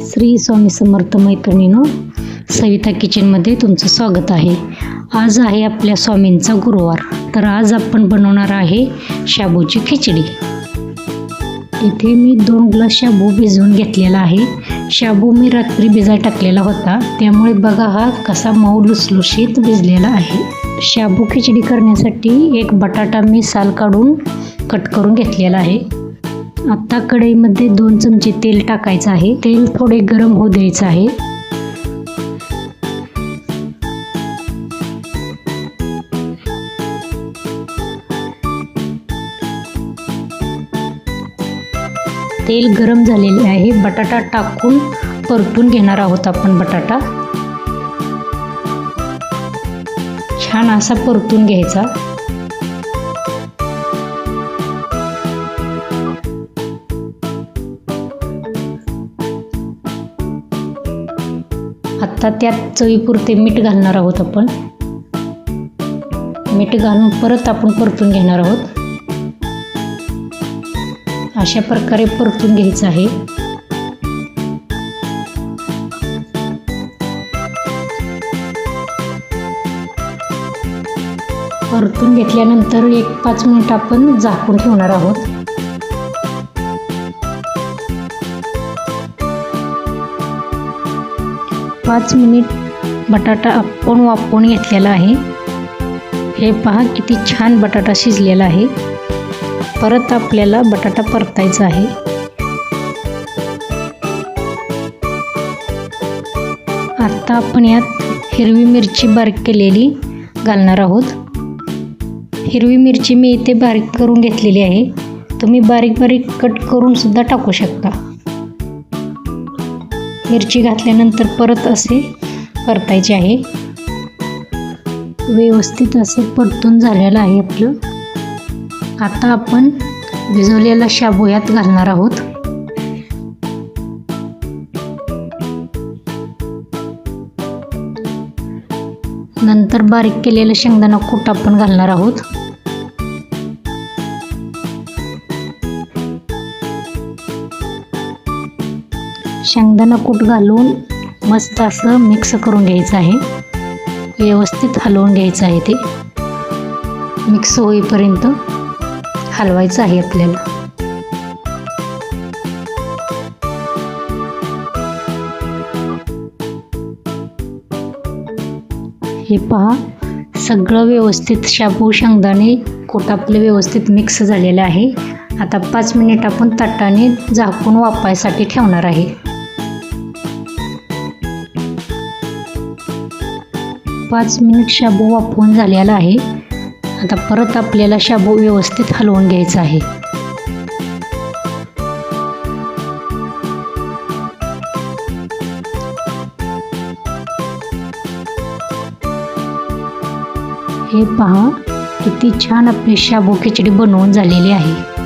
श्री स्वामी समर्थ मैत्रिणींनो, सविता किचनमध्ये तुमचं स्वागत आहे। आज आहे आपल्या स्वामींचा गुरुवार, तर आज आपण बनवणार आहे शाबूची खिचडी। इथे मी 2 ग्लास शाबू भिजवून घेतलेला आहे। शाबू मी रात्री भिजायला टाकलेला होता, त्यामुळे बघा हा कसा मऊ लुसलुशीत भिजलेला आहे। शाबू खिचडी करण्यासाठी एक बटाटा मी साल काढून कट करून घेतलेला आहे। आता कढईमध्ये 2 चमचे तेल टाकायचं आहे। तेल थोडे गरम होऊ द्यायचं आहे। तेल गरम झालेले आहे। बटाटा टाकून परतून घेणार आहोत आपण। बटाटा छान असा परतून घ्यायचा। आता त्यात चवीपुरते मीठ घालणार आहोत आपण। मीठ घालून परत आपण परतून घेणार आहोत। अशा प्रकारे परतून घ्यायचं आहे। परतून घेतल्यानंतर 1-5 मिनिट आपण झाकून ठेवणार आहोत। पाच मिनिट बटाटा आपण वाफवून घेतलेला आहे। हे पहा किती छान बटाटा शिजलेला आहे। परत आपल्याला बटाटा परतायचा आहे। आता आपण यात हिरवी मिरची बारीक केलेली घालणार आहोत। हिरवी मिरची मी इथे बारीक करून घेतलेली आहे। तुम्ही बारीक बारीक कट करून सुद्धा टाकू शकता। मिरची घातल्यानंतर परत असे परतायचे आहे। व्यवस्थित असे परतून झालेलं आहे आपलं। आता आपण भिजवलेला शाबू यात घालणार आहोत। नंतर बारीक केलेलं शेंगदाणा कूट आपण घालणार आहोत। शेंगदाणा कूट घालून मस्त असं मिक्स करून घ्यायचं आहे। व्यवस्थित हलवून घ्यायचं आहे। ते मिक्स होईपर्यंत हलवायचं आहे आपल्याला। हे पहा सगळं व्यवस्थित शाबू शेंगदाणे कूट आपले व्यवस्थित मिक्स झालेलं आहे। आता 5 मिनिट आपण ताटाने झाकून वाफायसाठी ठेवणार आहे। 5 मिनिट शाबू वाफवून झालेला आहे। आता परत आपल्याला शाबू व्यवस्थित हलवून घ्यायचा आहे। हे पहा किती छान आपली शाबू खिचडी बनवून झालेली आहे।